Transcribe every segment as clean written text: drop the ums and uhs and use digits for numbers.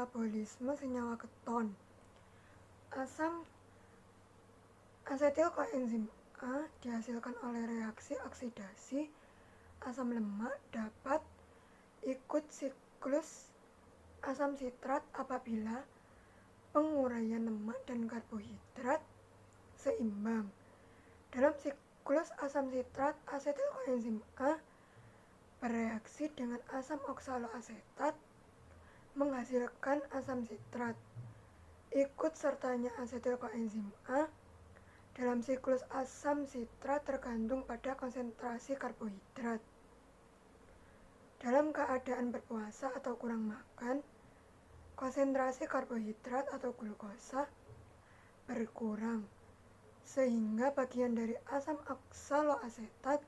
metabolisme senyawa keton. Asam asetil koenzim A dihasilkan oleh reaksi oksidasi asam lemak dapat ikut siklus asam sitrat apabila penguraian lemak dan karbohidrat seimbang. Dalam siklus asam sitrat, asetil koenzim A bereaksi dengan asam oksaloasetat menghasilkan asam sitrat. Ikut sertanya asetil koenzim A dalam siklus asam sitrat tergantung pada konsentrasi karbohidrat. Dalam keadaan berpuasa atau kurang makan, konsentrasi karbohidrat atau glukosa berkurang, sehingga bagian dari asam oksaloasetat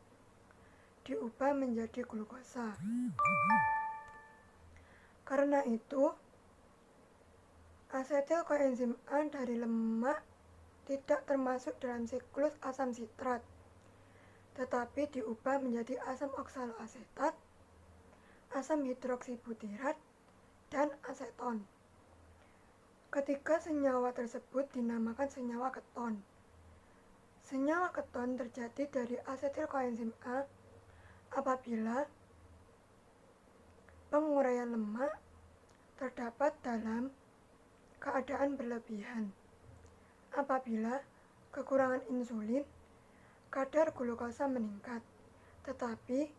diubah menjadi glukosa. Karena itu, asetil koenzim A dari lemak tidak termasuk dalam siklus asam sitrat, tetapi diubah menjadi asam oksaloasetat, asam hidroksibutirat, dan aseton. Ketiga senyawa tersebut dinamakan senyawa keton. Senyawa keton terjadi dari asetil koenzim A apabila penguraian lemak terdapat dalam keadaan berlebihan. Apabila kekurangan insulin, kadar glukosa meningkat, tetapi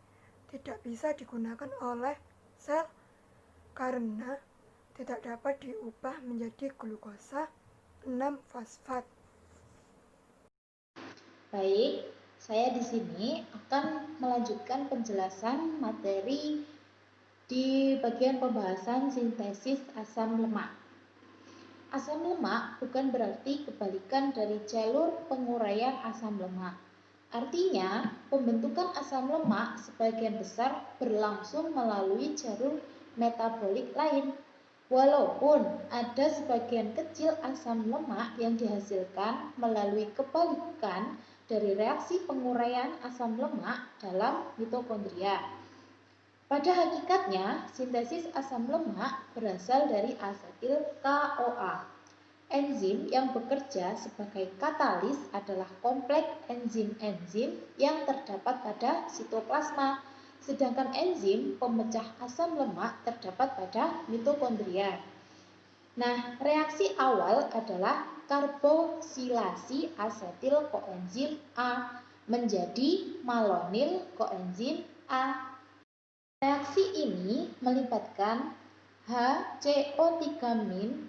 tidak bisa digunakan oleh sel karena tidak dapat diubah menjadi glukosa 6-fosfat. Baik, saya di sini akan melanjutkan penjelasan materi di bagian pembahasan sintesis asam lemak. Asam lemak bukan berarti kebalikan dari jalur penguraian asam lemak. Artinya, pembentukan asam lemak sebagian besar berlangsung melalui jalur metabolik lain. Walaupun ada sebagian kecil asam lemak yang dihasilkan melalui kebalikan dari reaksi penguraian asam lemak dalam mitokondria. Pada hakikatnya, sintesis asam lemak berasal dari asetil CoA. Enzim yang bekerja sebagai katalis adalah kompleks enzim-enzim yang terdapat pada sitoplasma, sedangkan enzim pemecah asam lemak terdapat pada mitokondria. Nah, reaksi awal adalah karboksilasi asetil koenzim A menjadi malonil koenzim A. Reaksi ini melibatkan HCO3-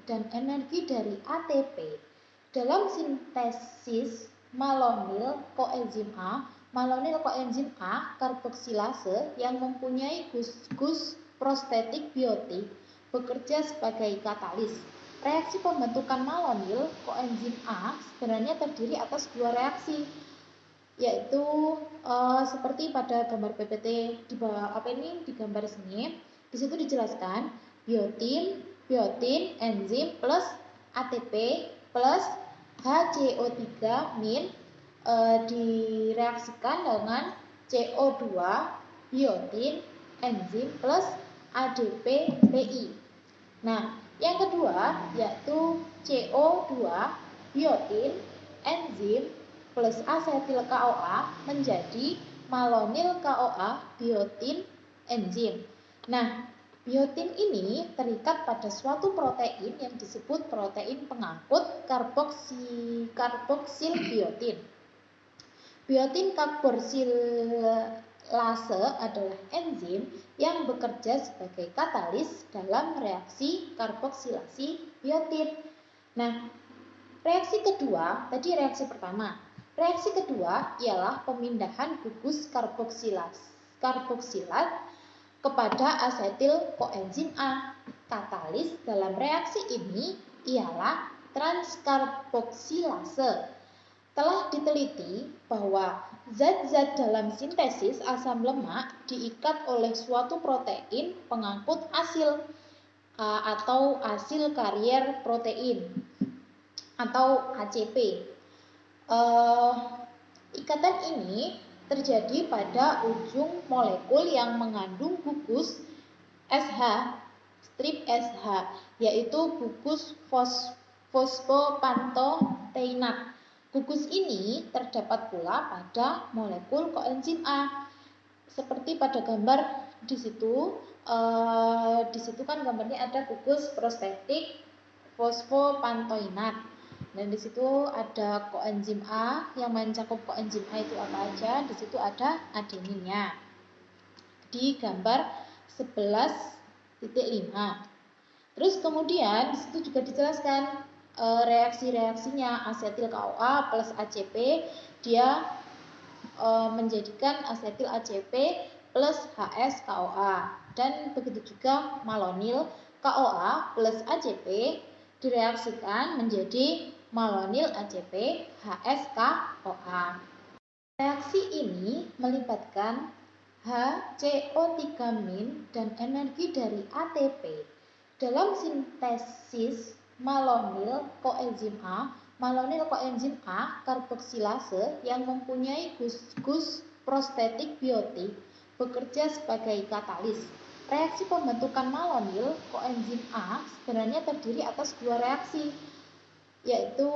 dan energi dari ATP. Dalam sintesis malonil koenzim A karboksilase yang mempunyai gus prostetik biotik bekerja sebagai katalis. Reaksi pembentukan malonil koenzim A sebenarnya terdiri atas dua reaksi, yaitu seperti pada gambar PPT di bawah di gambar sini. Di situ dijelaskan biotin enzim plus ATP plus HCO3- direaksikan dengan CO2 biotin enzim plus ADP-PI. Nah, yang kedua yaitu CO2 biotin enzim plus asetil CoA menjadi malonil CoA biotin enzim. Nah, biotin ini terikat pada suatu protein yang disebut protein pengangkut karboksil biotin. Biotin karboksilase adalah enzim yang bekerja sebagai katalis dalam reaksi karboksilasi biotin. Nah, reaksi kedua, tadi reaksi pertama. Reaksi kedua ialah pemindahan gugus karboksilat kepada asetil koenzim A. Katalis dalam reaksi ini ialah transkarboksilase. Telah diteliti bahwa zat-zat dalam sintesis asam lemak diikat oleh suatu protein pengangkut asil atau asil karier protein atau ACP. Ikatan ini terjadi pada ujung molekul yang mengandung gugus SH strip SH, yaitu gugus fosfopantoteinat. Gugus ini terdapat pula pada molekul koenzim A. Seperti pada gambar di situ kan gambarnya ada gugus prostetik fosfopantoinat. Dan di situ ada koenzim A, yang mencakup koenzim A itu apa aja? Di situ ada adeninnya. Di gambar 11.5. Terus kemudian di situ juga dijelaskan reaksi-reaksinya. Asetil KOA plus ACP dia menjadikan asetil ACP plus HS KOA, dan begitu juga malonil KOA plus ACP direaksikan menjadi malonil ACP HS KOA. Reaksi ini melibatkan HCO3- dan energi dari ATP. Dalam sintesis malonil koenzim A karboksilase yang mempunyai gus prostetik biotik bekerja sebagai katalis. Reaksi pembentukan malonil koenzim A sebenarnya terdiri atas dua reaksi, yaitu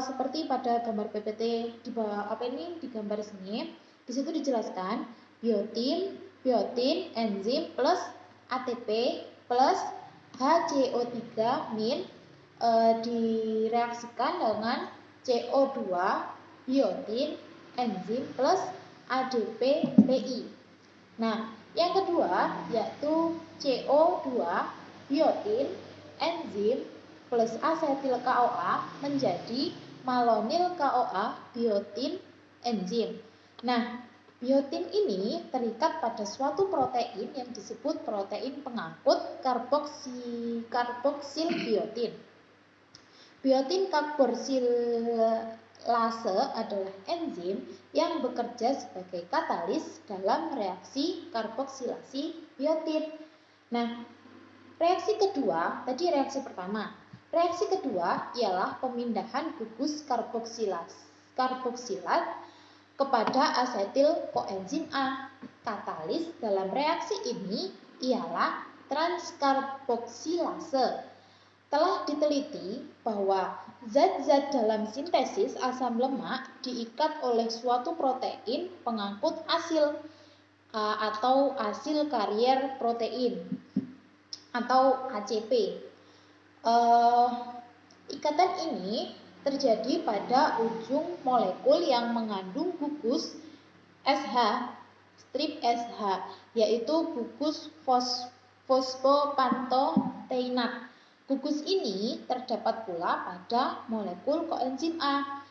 seperti pada gambar PPT di bawah di gambar sini. Di situ dijelaskan biotin enzim plus ATP plus HCO3- direaksikan dengan CO2 biotin enzim plus ADP-PI. Nah, yang kedua yaitu CO2 biotin enzim plus asetil KOA menjadi malonil KOA biotin enzim. Nah, biotin ini terikat pada suatu protein yang disebut protein pengangkut karboksil biotin. Biotin karboksilase adalah enzim yang bekerja sebagai katalis dalam reaksi karboksilasi biotin. Nah, reaksi kedua, tadi reaksi pertama. Reaksi kedua ialah pemindahan gugus karboksilat kepada asetil koenzim A. Katalis dalam reaksi ini ialah transkarboksilase. Telah diteliti bahwa zat-zat dalam sintesis asam lemak diikat oleh suatu protein pengangkut asil atau asil karier protein atau ACP. Ikatan ini terjadi pada ujung molekul yang mengandung gugus SH, strip SH, yaitu gugus fosfopantoteinat. Gugus ini terdapat pula pada molekul koenzim A.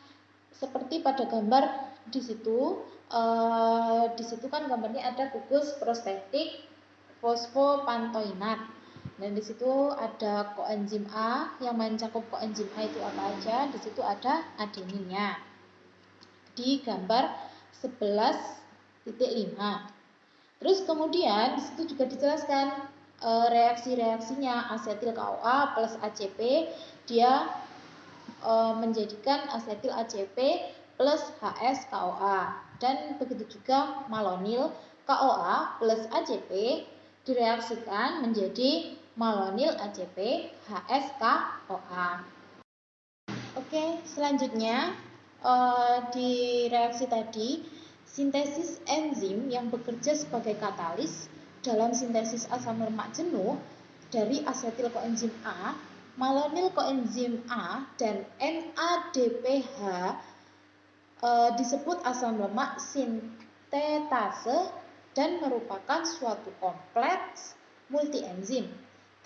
Seperti pada gambar di situ kan gambarnya ada gugus prostetik fosfopantoinat. Dan di situ ada koenzim A, yang mencakup koenzim A itu apa aja? Di situ ada adeninnya. Di gambar 11.5. Terus kemudian di situ juga dijelaskan reaksi-reaksinya. Asetil KOA plus ACP dia menjadikan asetil ACP plus HS KOA, dan begitu juga malonil KOA plus ACP direaksikan menjadi malonil ACP HS KOA. Oke, selanjutnya di reaksi tadi, sintesis enzim yang bekerja sebagai katalis dalam sintesis asam lemak jenuh dari asetil koenzim A, malonil koenzim A, dan NADPH disebut asam lemak sintetase dan merupakan suatu kompleks multienzim.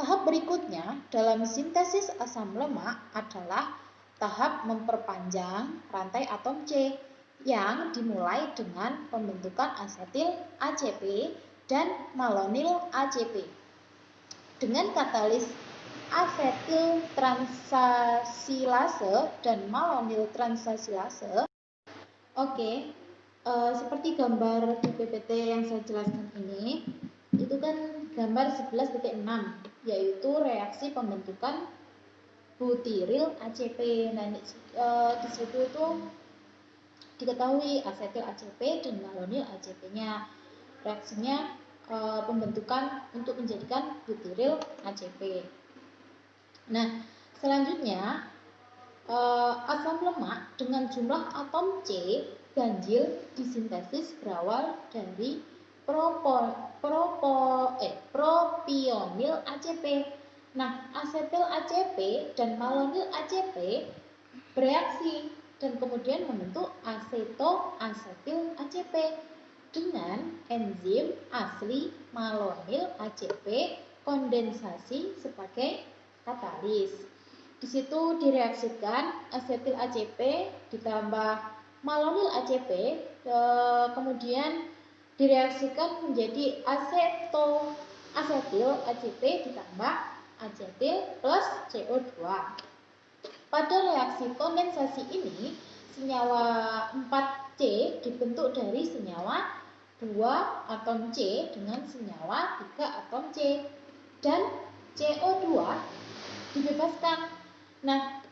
Tahap berikutnya dalam sintesis asam lemak adalah tahap memperpanjang rantai atom C yang dimulai dengan pembentukan asetil ACP dan malonil ACP dengan katalis asetil transasilase dan malonil transasilase. Oke, seperti gambar di PPT yang saya jelaskan ini, itu kan gambar 11.6, yaitu reaksi pembentukan butiril ACP. Nah, di situ itu diketahui asetil ACP dan malonil ACP-nya. Reaksinya pembentukan untuk menjadikan butiril ACP. Nah, selanjutnya asam lemak dengan jumlah atom C ganjil disintesis berawal dari propionil ACP. Nah, asetil ACP dan malonil ACP bereaksi dan kemudian membentuk asetoasetil ACP dengan enzim asli malonil ACP kondensasi sebagai katalis. Di situ direaksikan asetil ACP ditambah malonil ACP, kemudian direaksikan menjadi asetil ACP ditambah asetil plus CO2. Pada reaksi kondensasi ini, senyawa 4C dibentuk dari senyawa 2 atom C dengan senyawa 3 atom C dan CO2 dibebaskan. Nah,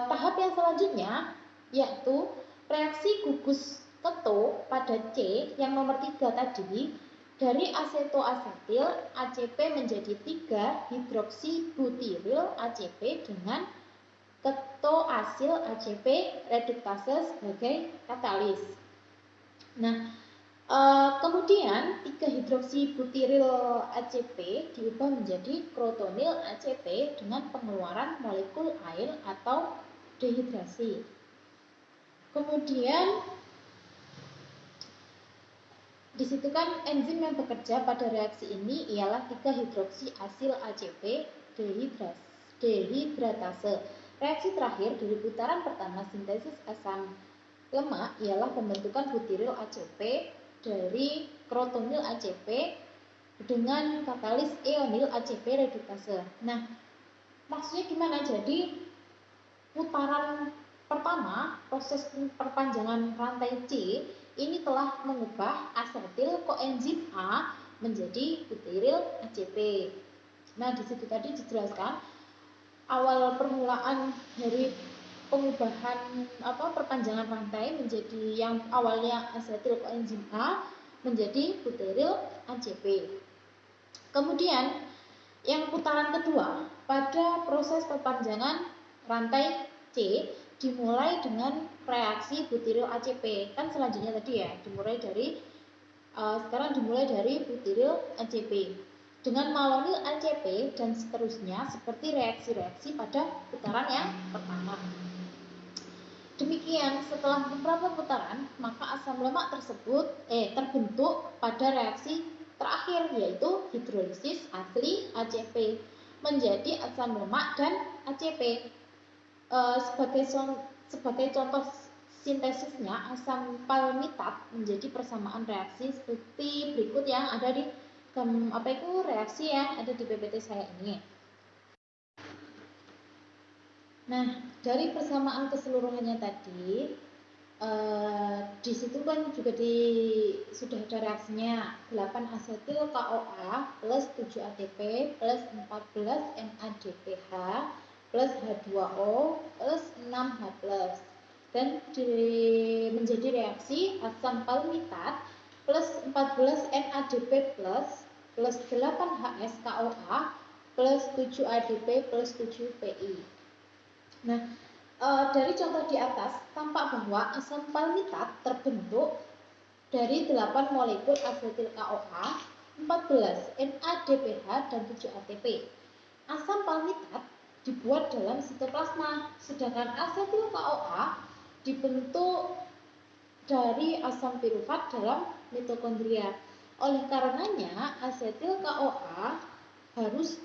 tahap yang selanjutnya yaitu reaksi gugus keto pada C yang nomor 3 tadi, dari asetoasetil ACP menjadi 3 hidroksibutiril ACP dengan ketoasil ACP reduktase sebagai katalis. Nah, kemudian 3 hidroksibutiril ACP diubah menjadi krotonil ACP dengan pengeluaran molekul air atau dehidrasi. Kemudian di situ kan enzim yang bekerja pada reaksi ini ialah 3 hidroksi asil ACP dehidratase. Reaksi terakhir dari putaran pertama sintesis asam lemak ialah pembentukan butiril ACP dari krotonil ACP dengan katalis eonil ACP reduktase. Nah, maksudnya gimana? Jadi putaran pertama proses perpanjangan rantai C ini telah mengubah asetil koenzim A menjadi butiril ACP. Nah, di situ tadi dijelaskan awal permulaan dari pengubahan perpanjangan rantai menjadi yang awalnya asetil koenzim A menjadi butiril ACP. Kemudian yang putaran kedua pada proses perpanjangan rantai C dimulai dengan reaksi butiril ACP. Kan selanjutnya tadi ya dimulai dari sekarang dimulai dari butiril ACP dengan malonil ACP dan seterusnya seperti reaksi-reaksi pada putaran yang pertama. Demikian, setelah beberapa putaran, maka asam lemak tersebut terbentuk pada reaksi terakhir yaitu hidrolisis asli ACP menjadi asam lemak dan ACP. Sebagai contoh sintesisnya, asam palmitat menjadi persamaan reaksi seperti berikut yang ada di reaksi yang ada di PPT saya ini. Nah, dari persamaan keseluruhannya tadi, di situ kan juga sudah ada reaksinya 8 asetil KOA plus 7 ATP plus 14 NADPH plus H2O plus 6H+. Dan menjadi reaksi asam palmitat plus 14 NADP plus 8 HSKOA plus 7 ADP plus 7 PI. Nah, dari contoh di atas tampak bahwa asam palmitat terbentuk dari 8 molekul asetil KOA, 14 NADPH dan 7 ATP. Asam palmitat dibuat dalam sitoplasma, sedangkan asetil KOA dibentuk dari asam pirufat dalam mitokondria. Oleh karenanya, asetil KOA harus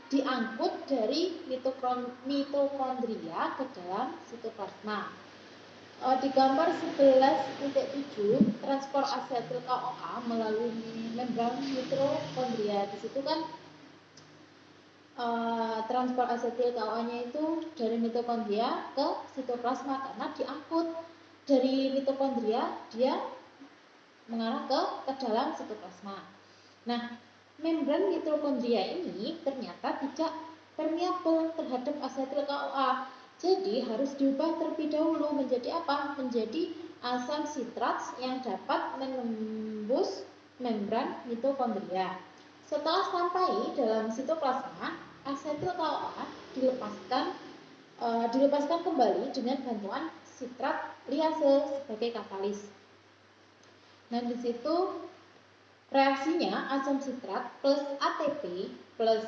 diangkut dari mitokondria ke dalam sitoplasma. Di gambar 11.7 transport asetil KOA melalui membran mitokondria. Di situ kan transport asetil KOA-nya itu dari mitokondria ke sitoplasma karena diangkut dari mitokondria dia mengarah ke dalam sitoplasma. Nah, membran mitokondria ini ternyata tidak permeabel terhadap asetil KOA. Jadi harus diubah terlebih dahulu menjadi apa? Menjadi asam sitrat yang dapat menembus membran mitokondria. Setelah sampai dalam sitoplasma, asetil CoA dilepaskan kembali dengan bantuan sitrat liase sebagai katalis. Nah, di situ reaksinya asam sitrat plus ATP plus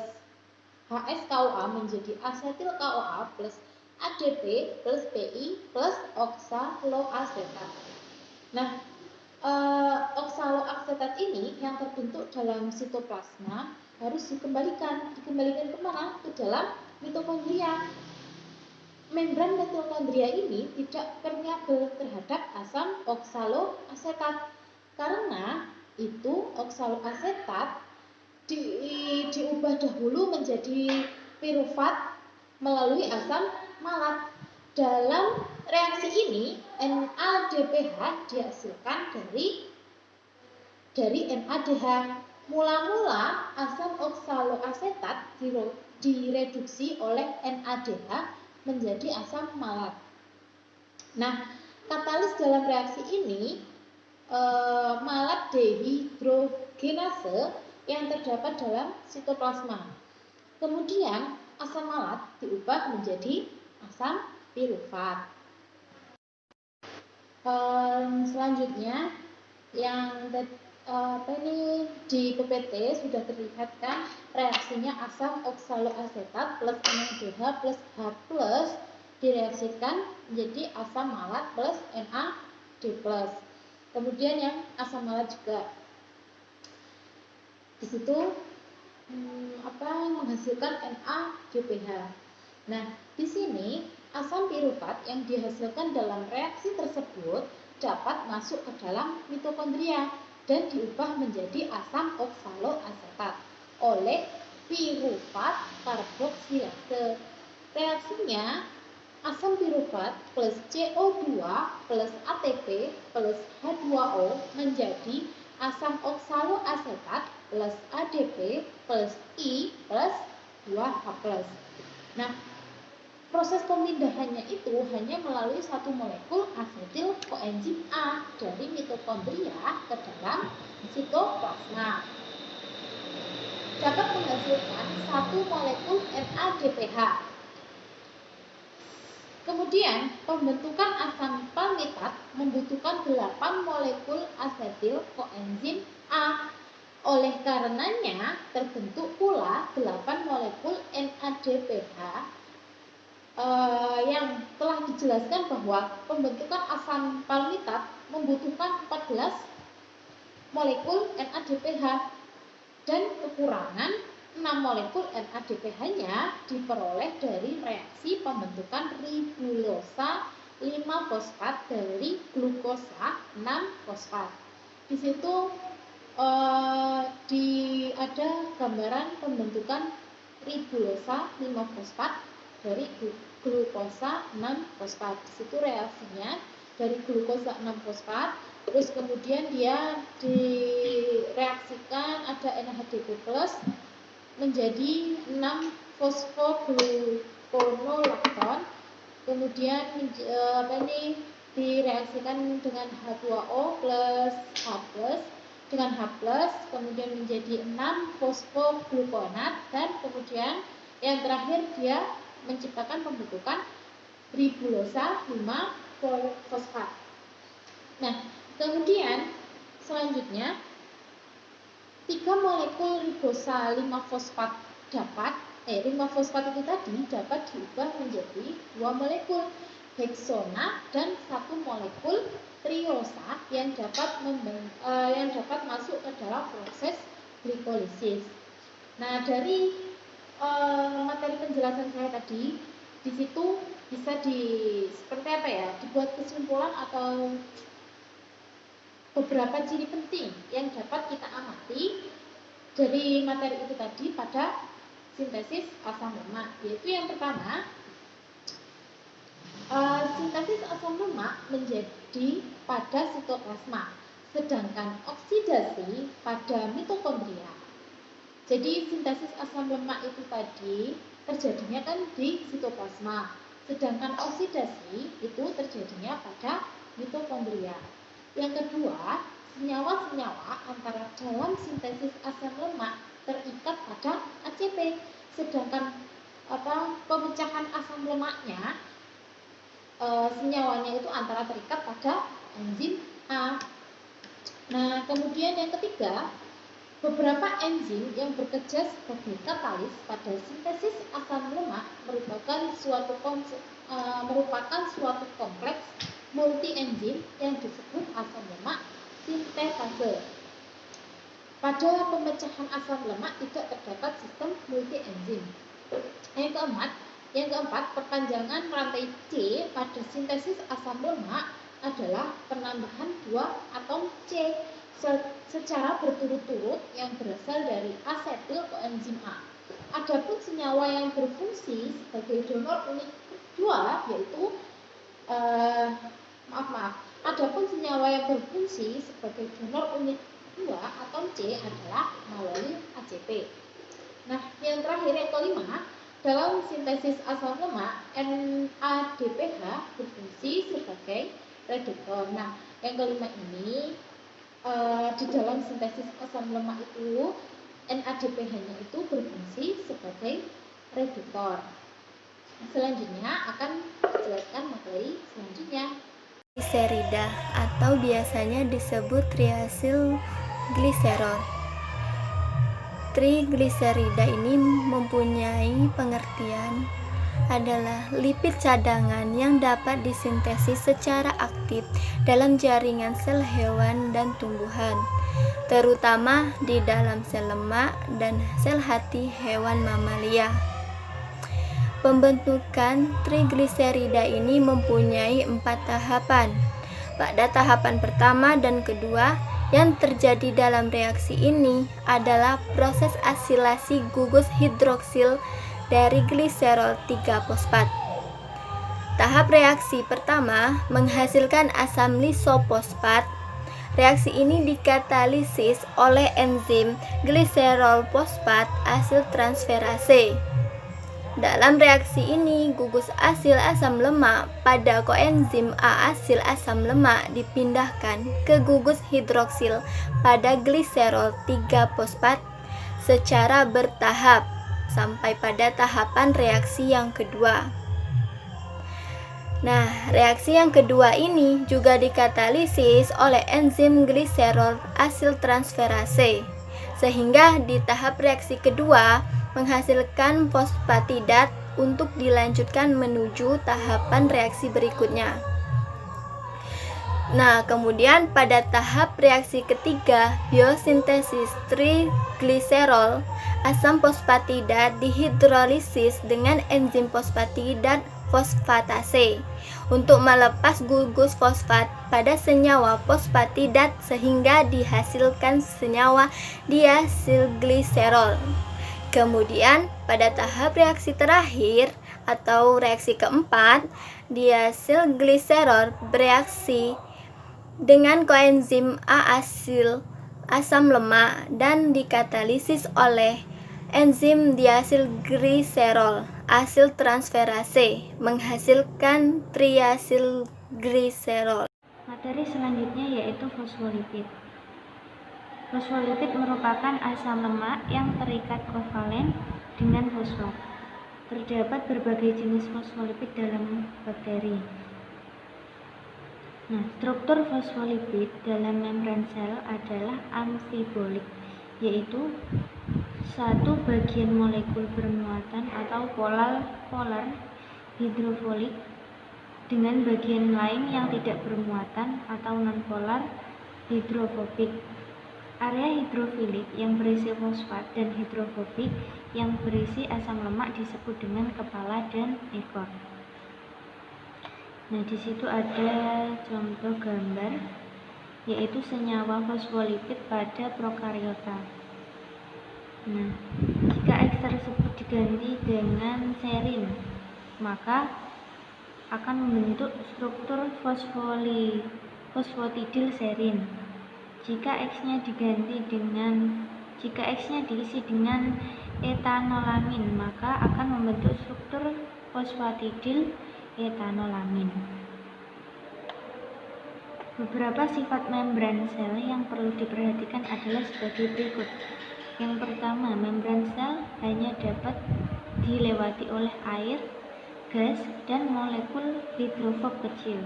HSKOA menjadi asetil CoA plus ADP plus PI plus oksaloasetat. Nah, oksaloasetat ini yang terbentuk dalam sitoplasma harus dikembalikan kemana? Ke dalam mitokondria. Membran mitokondria ini tidak permeabel terhadap asam oksaloasetat. Karena itu oksaloasetat diubah dahulu menjadi pirufat melalui asam malat. Dalam reaksi ini NADPH dihasilkan dari NADH. Mula-mula asam oksaloasetat direduksi oleh NADH menjadi asam malat. Nah, katalis dalam reaksi ini malat dehidrogenase yang terdapat dalam sitoplasma. Kemudian asam malat diubah menjadi asam pirufat. Selanjutnya yang di PPT sudah terlihat kan reaksinya asam oksaloasetat plus NADH plus H+ direaksikan menjadi asam malat plus NAD+. Kemudian yang asam malat juga di situ menghasilkan NADPH. Nah, di sini asam pirufat yang dihasilkan dalam reaksi tersebut dapat masuk ke dalam mitokondria dan diubah menjadi asam oksaloasetat oleh pirufat karboksilase. Reaksinya asam pirufat plus CO2 plus ATP plus H2O menjadi asam oksaloasetat plus ADP plus I plus 2H+. Nah, proses pemindahannya itu hanya melalui satu molekul asetil koenzim A dari mitokondria ke dalam sitoplasma. Dapat menghasilkan satu molekul NADPH. Kemudian, pembentukan asam palmitat membutuhkan 8 molekul asetil koenzim A. Oleh karenanya, terbentuk pula 8 molekul NADPH yang telah dijelaskan bahwa pembentukan asam palmitat membutuhkan 14 molekul NADPH dan kekurangan 6 molekul NADPH-nya diperoleh dari reaksi pembentukan ribulosa 5-fosfat dari glukosa 6-fosfat. Di situ ada gambaran pembentukan ribulosa 5-fosfat dari glukosa 6-fosfat. Di situ reaksinya dari glukosa 6-fosfat, terus kemudian dia direaksikan ada NADP+ menjadi 6-fosfogluconolacton. Kemudian direaksikan dengan H2O plus H+, dengan H+, kemudian menjadi 6-fosfogluconat, dan kemudian yang terakhir dia menciptakan pembentukan ribulosa 5-fosfat. Nah, kemudian selanjutnya 3 molekul ribosa 5-fosfat 5-fosfat itu tadi dapat diubah menjadi 2 molekul heksona dan 1 molekul triosa yang dapat masuk ke dalam proses glikolisis. Nah, dari materi penjelasan saya tadi, di situ bisa dibuat kesimpulan atau beberapa ciri penting yang dapat kita amati dari materi itu tadi pada sintesis asam lemak, yaitu yang pertama, sintesis asam lemak menjadi pada sitoplasma, sedangkan oksidasi pada mitokondria. Jadi sintesis asam lemak itu tadi terjadinya kan di sitoplasma, sedangkan oksidasi itu terjadinya pada mitokondria. Yang kedua, senyawa-senyawa antara dalam sintesis asam lemak terikat pada ACP, sedangkan pemecahan asam lemaknya senyawanya itu antara terikat pada enzim A. Nah, kemudian yang ketiga, beberapa enzim yang bekerja sebagai katalis pada sintesis asam lemak merupakan suatu kompleks multi enzim yang disebut asam lemak sintetase. Pada pemecahan asam lemak tidak terdapat sistem multi enzim. Yang keempat, perpanjangan rantai C pada sintesis asam lemak adalah penambahan 2 atom C secara berturut-turut yang berasal dari asetil koenzim A. Adapun senyawa yang berfungsi sebagai donor unit 2 yaitu Adapun senyawa yang berfungsi sebagai donor unit 2 atom C adalah malonil ACP. Nah, yang terakhir yang kelima, dalam sintesis asam lemak NADPH berfungsi sebagai reduktor. Nah, yang kelima ini di dalam sintesis asam lemak itu NADPH-nya itu berfungsi sebagai reduktor. Selanjutnya akan dijelaskan materi selanjutnya. Gliserida atau biasanya disebut triasilgliserol. Trigliserida ini mempunyai pengertian adalah lipid cadangan yang dapat disintesis secara aktif dalam jaringan sel hewan dan tumbuhan, terutama di dalam sel lemak dan sel hati hewan mamalia. Pembentukan trigliserida ini mempunyai 4 tahapan. Pada tahapan pertama dan kedua, yang terjadi dalam reaksi ini adalah proses asilasi gugus hidroksil dari gliserol 3-fosfat. Tahap reaksi pertama menghasilkan asam lisofosfat. Reaksi ini dikatalisis oleh enzim gliserol fosfat asil transferase. Dalam reaksi ini, gugus asil asam lemak pada koenzim A asil asam lemak dipindahkan ke gugus hidroksil pada gliserol 3-fosfat secara bertahap sampai pada tahapan reaksi yang kedua. Nah, reaksi yang kedua ini juga dikatalisis oleh enzim gliserol asil transferase, sehingga di tahap reaksi kedua menghasilkan fosfatidat untuk dilanjutkan menuju tahapan reaksi berikutnya. Nah, kemudian pada tahap reaksi ketiga, biosintesis trigliserol, asam fosfatidat dihidrolisis dengan enzim fosfatidat fosfatase untuk melepas gugus fosfat pada senyawa fosfatidat sehingga dihasilkan senyawa diasilgliserol. Kemudian pada tahap reaksi terakhir atau reaksi keempat, diasilgliserol bereaksi dengan koenzim A asil asam lemak dan dikatalisis oleh enzim diasilgliserol asil transferase menghasilkan triasilgliserol. Materi selanjutnya yaitu fosfolipid. Fosfolipid merupakan asam lemak yang terikat kovalen dengan fosfat. Terdapat berbagai jenis fosfolipid dalam bakteri. Nah, struktur fosfolipid dalam membran sel adalah amfibolik, yaitu satu bagian molekul bermuatan atau polar hidrofolik dengan bagian lain yang tidak bermuatan atau nonpolar hidrofobik. Area hidrofilik yang berisi fosfat dan hidrofobik yang berisi asam lemak disebut dengan kepala dan ekor. Nah, di situ ada contoh gambar yaitu senyawa fosfolipid pada prokariota. Nah, jika X tersebut diganti dengan serin, maka akan membentuk struktur fosfatidil serin. Jika X-nya diisi dengan etanolamin, maka akan membentuk struktur fosfatidil etanolamin. Beberapa sifat membran sel yang perlu diperhatikan adalah sebagai berikut. Yang pertama, membran sel hanya dapat dilewati oleh air, gas, dan molekul hidrofob kecil.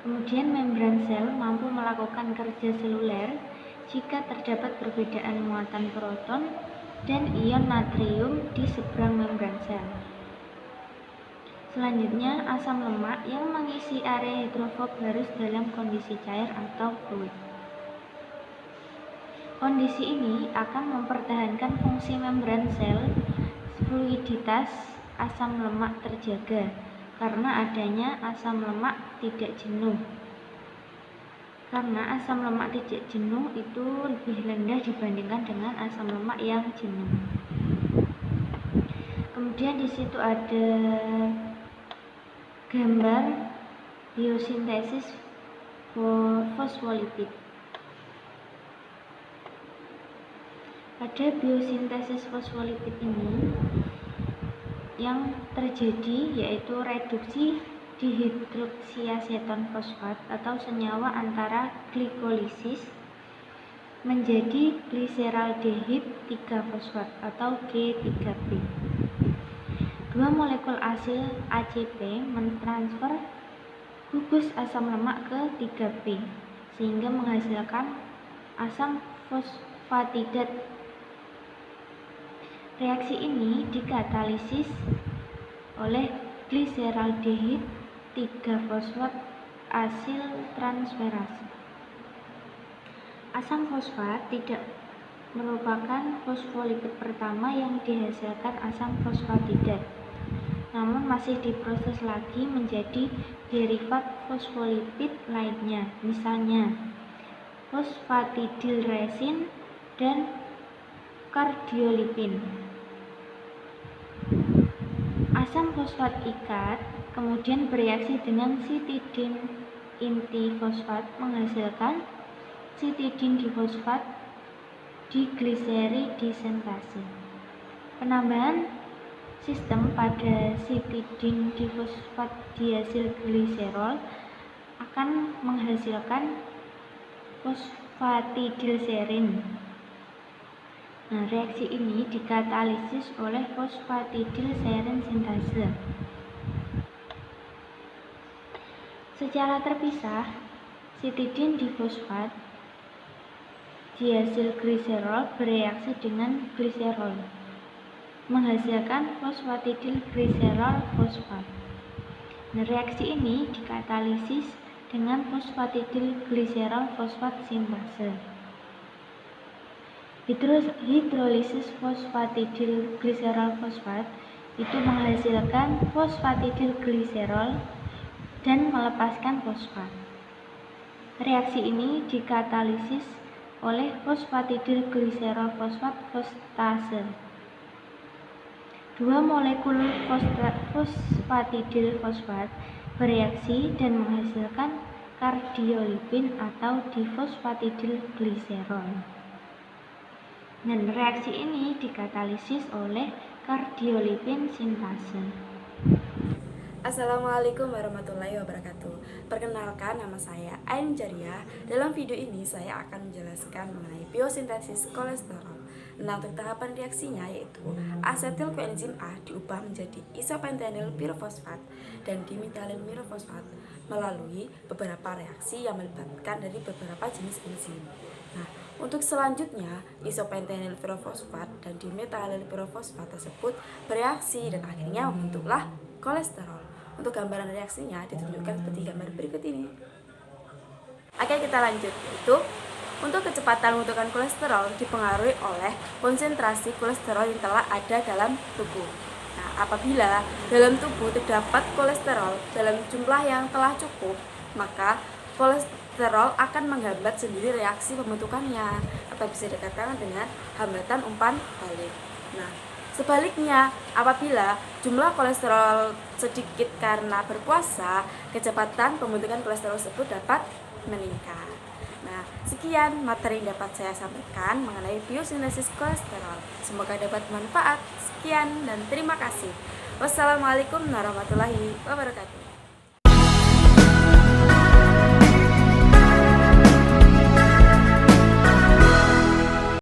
Kemudian membran sel mampu melakukan kerja seluler jika terdapat perbedaan muatan proton dan ion natrium di seberang membran sel. Selanjutnya, asam lemak yang mengisi area hidrofob harus dalam kondisi cair atau fluid. Kondisi ini akan mempertahankan fungsi membran sel. Fluiditas asam lemak terjaga karena adanya asam lemak tidak jenuh. Karena asam lemak tidak jenuh itu lebih rendah dibandingkan dengan asam lemak yang jenuh. Kemudian di situ ada gambar biosintesis fosfolipid. Pada biosintesis fosfolipid ini yang terjadi yaitu reduksi dihidroksiaseton fosfat atau senyawa antara glikolisis menjadi gliseraldehid 3-fosfat atau G3P. Dua molekul asil ACP mentransfer gugus asam lemak ke 3P sehingga menghasilkan asam fosfatidat. Reaksi ini dikatalisis oleh gliseraldehid 3-fosfat asil transferase. Asam fosfat tidak merupakan fosfolipid pertama yang dihasilkan asam fosfatidat, namun masih diproses lagi menjadi derivat fosfolipid lainnya, misalnya fosfatidilresin dan kardiolipin. Asam fosfat ikat kemudian bereaksi dengan sitidin inti fosfat menghasilkan sitidin difosfat diglyceridisintase. Penambahan sistem pada sitidin difosfat diasil gliserol akan menghasilkan fosfatidilserin. Nah, reaksi ini dikatalisis oleh fosfatidilserin sintase. Secara terpisah, sitidin difosfat diasil gliserol bereaksi dengan gliserol, menghasilkan fosfatidilgliserol fosfat. Nah, reaksi ini dikatalisis dengan fosfatidilgliserol fosfat sintase. Hidrolisis fosfatidilgliserol fosfat itu menghasilkan fosfatidilgliserol dan melepaskan fosfat. Reaksi ini dikatalisis oleh fosfatidilgliserol fosfat fosfatase. Dua molekul fosfatidil fosfat bereaksi dan menghasilkan kardiolipin atau difosfatidilgliserol. Dan reaksi ini dikatalisis oleh kardiolipin sintase. Assalamualaikum warahmatullahi wabarakatuh. Perkenalkan, nama saya Ain Jariah. Dalam video ini saya akan menjelaskan mengenai biosintesis kolesterol. Nah, untuk tahapan reaksinya yaitu asetil koenzim A diubah menjadi isopentenyl pirofosfat dan dimethyl pirofosfat melalui beberapa reaksi yang melibatkan dari beberapa jenis enzim. Nah, untuk selanjutnya isopentenyl pirofosfat dan dimethyl pirofosfat tersebut bereaksi dan akhirnya membentuklah kolesterol. Untuk gambaran reaksinya ditunjukkan seperti gambar berikut ini. Oke, kita lanjut. Itu untuk kecepatan pembentukan kolesterol dipengaruhi oleh konsentrasi kolesterol yang telah ada dalam tubuh. Nah, apabila dalam tubuh terdapat kolesterol dalam jumlah yang telah cukup, maka kolesterol akan menghambat sendiri reaksi pembentukannya, atau bisa dikatakan dengan hambatan umpan balik. Nah, sebaliknya, apabila jumlah kolesterol sedikit karena berpuasa, kecepatan pembentukan kolesterol tersebut dapat meningkat. Nah, sekian materi yang dapat saya sampaikan mengenai biosintesis kolesterol. Semoga dapat bermanfaat. Sekian dan terima kasih. Wassalamualaikum warahmatullahi wabarakatuh.